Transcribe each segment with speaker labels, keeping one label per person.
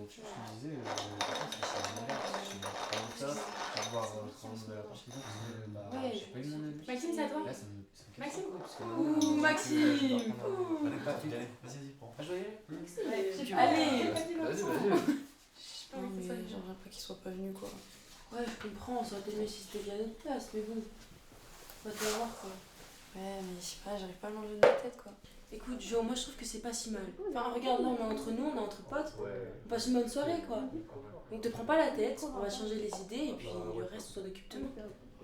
Speaker 1: tu disais, c'est une galère, parce que j'ai pas ça, je vais voir quand on nouvel appartement,
Speaker 2: Ouais,
Speaker 1: j'ai pas eu mon avis.
Speaker 2: Maxime, c'est à toi?
Speaker 1: Là, ça me
Speaker 2: Maxime?
Speaker 1: parce que
Speaker 2: Ouh, Maxime!
Speaker 1: Allez, vas-y, prends. Ah, je vais y aller.
Speaker 2: Allez!
Speaker 1: Vas-y.
Speaker 2: Non, mais j'aimerais pas qu'il soit pas venu, quoi. Ouais, je comprends, ça aurait été mieux si c'était bien notre place, mais bon. On va te voir, quoi. Ouais, mais je sais pas, j'arrive pas à l'enlever de ma tête, quoi. Écoute, Jo, moi je trouve que c'est pas si mal. Enfin, regarde, là, on est entre nous, on est entre potes. On passe une bonne soirée, quoi. Donc te prends pas la tête, on va changer les idées, et puis le reste, on s'en occupe demain.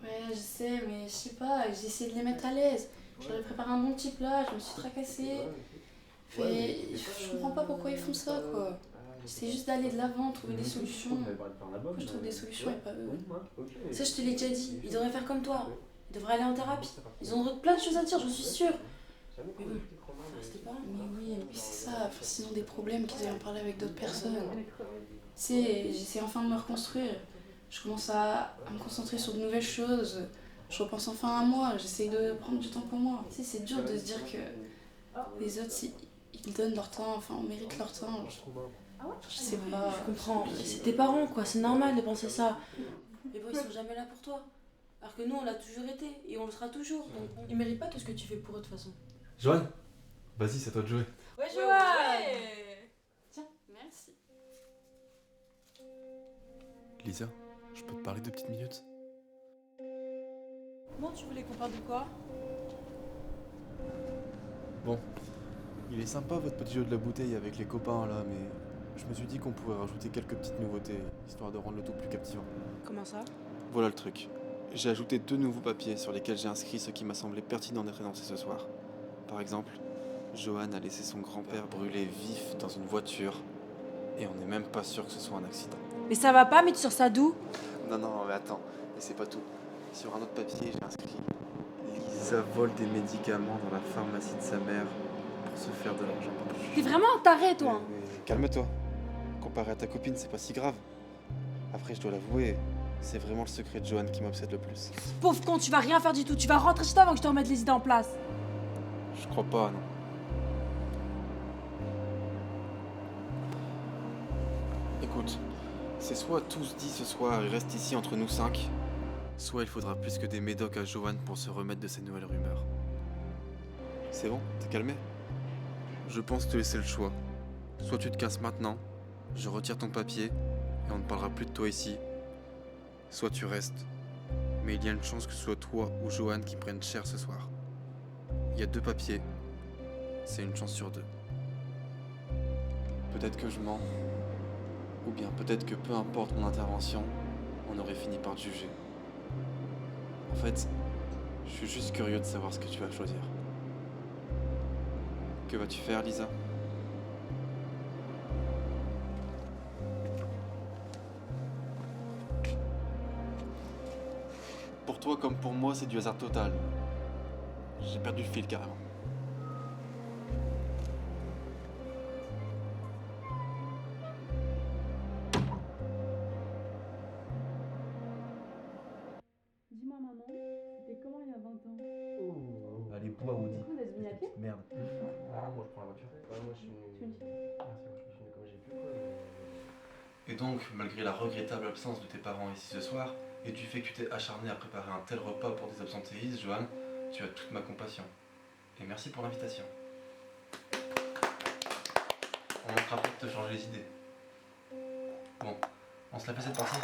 Speaker 2: Ouais, je sais, mais je sais pas, j'ai essayé de les mettre à l'aise. J'aurais préparé un bon petit plat, je me suis tracassée. Je comprends pas pourquoi ils font ça, quoi. J'essaie juste d'aller de l'avant, trouver des solutions. Moi, je trouve des solutions et pas eux. Ça, je te l'ai déjà dit, ils devraient faire comme toi. Ils devraient aller en thérapie. Ils ont plein de choses à dire, j'en suis sûre. Mais bon, ça restait pas. Mais oui, c'est ça. Enfin, sinon, des problèmes qu'ils aient en parler avec d'autres personnes. Tu sais, j'essaie enfin de me reconstruire. Je commence à me concentrer sur de nouvelles choses. Je repense enfin à moi. J'essaie de prendre du temps pour moi. Tu sais, c'est dur de se dire que les autres, ils donnent leur temps, enfin, on mérite leur temps. Je sais pas. Je comprends. C'est tes parents, quoi. C'est normal de penser ça. Mais bon, ils sont jamais là pour toi. Alors que nous, on l'a toujours été et on le sera toujours. Donc, ils méritent pas tout ce que tu fais pour eux de toute façon.
Speaker 3: Joanne, vas-y, c'est à toi de jouer.
Speaker 2: Ouais, Joanne! Tiens, merci.
Speaker 3: Lisa, je peux te parler 2 petites minutes?
Speaker 2: Comment tu voulais qu'on parle de quoi?
Speaker 3: Bon, il est sympa votre petit jeu de la bouteille avec les copains là, mais je me suis dit qu'on pourrait rajouter quelques petites nouveautés, histoire de rendre le tout plus captivant.
Speaker 2: Comment ça?
Speaker 3: Voilà le truc. J'ai ajouté 2 nouveaux papiers sur lesquels j'ai inscrit ce qui m'a semblé pertinent d'être énoncé ce soir. Par exemple, Johan a laissé son grand-père brûler vif dans une voiture, et on n'est même pas sûr que ce soit un accident.
Speaker 2: Mais ça va pas, mais tu sors ça d'où?
Speaker 3: Non, mais attends, et c'est pas tout. Sur un autre papier, j'ai inscrit Lisa vole des médicaments dans la pharmacie de sa mère pour se faire de l'argent.
Speaker 2: T'es vraiment un taré, toi.
Speaker 3: Mais calme-toi. Comparé à ta copine, c'est pas si grave. Après, je dois l'avouer, c'est vraiment le secret de Johan qui m'obsède le plus.
Speaker 2: Pauvre con, tu vas rien faire du tout. Tu vas rentrer chez toi avant que je te remette les idées en place.
Speaker 3: Je crois pas, non. Écoute, c'est soit tout se dit ce soir et reste ici entre nous 5, soit il faudra plus que des médocs à Johan pour se remettre de ces nouvelles rumeurs. C'est bon? T'es calmé? Je pense te laisser le choix. Soit tu te casses maintenant, je retire ton papier et on ne parlera plus de toi ici. Soit tu restes, mais il y a une chance que ce soit toi ou Johan qui prenne cher ce soir. Il y a 2 papiers, c'est une chance sur 2. Peut-être que je mens, ou bien peut-être que peu importe mon intervention, on aurait fini par te juger. En fait, je suis juste curieux de savoir ce que tu vas choisir. Que vas-tu faire, Lisa? Pour toi comme pour moi, c'est du hasard total. J'ai perdu le fil carrément.
Speaker 2: Dis-moi, maman, c'était comment il y a 20 ans?
Speaker 1: Allez, bois, Woody.
Speaker 2: On a se mis à pied?
Speaker 1: Merde.
Speaker 4: Moi je prends la voiture. Moi je suis.
Speaker 2: Tu me dis?
Speaker 4: Merci, moi je suis comme j'ai pu quoi.
Speaker 3: Et donc, malgré la regrettable absence de tes parents ici ce soir, et du fait que tu t'es acharné à préparer un tel repas pour des absentéistes, Johan, tu as toute ma compassion. Et merci pour l'invitation. On manquera pas de te changer les idées. Bon, on se la fait cette partie?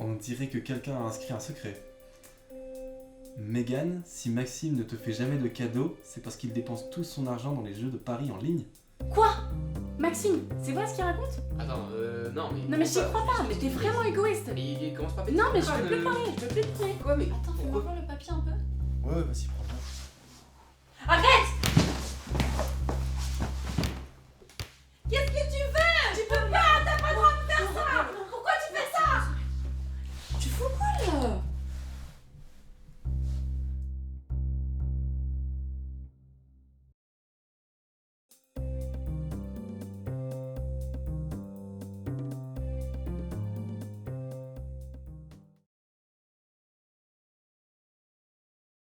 Speaker 3: On dirait que quelqu'un a inscrit un secret. Megan, si Maxime ne te fait jamais de cadeaux, c'est parce qu'il dépense tout son argent dans les jeux de paris en ligne.
Speaker 2: Quoi? Maxime, c'est vrai ce qu'il raconte?
Speaker 4: Attends, non mais.
Speaker 2: Non, mais j'y crois pas, mais t'es vraiment égoïste.
Speaker 4: Mais il commence pas à
Speaker 2: Non, mais je peux plus te parler, je peux plus te parler.
Speaker 4: Quoi, mais.
Speaker 2: Attends, fais-moi voir le papier un peu.
Speaker 3: Ouais, vas-y, prends-le.
Speaker 2: Arrête! Qu'est-ce que tu veux? Tu peux pas! fous quoi?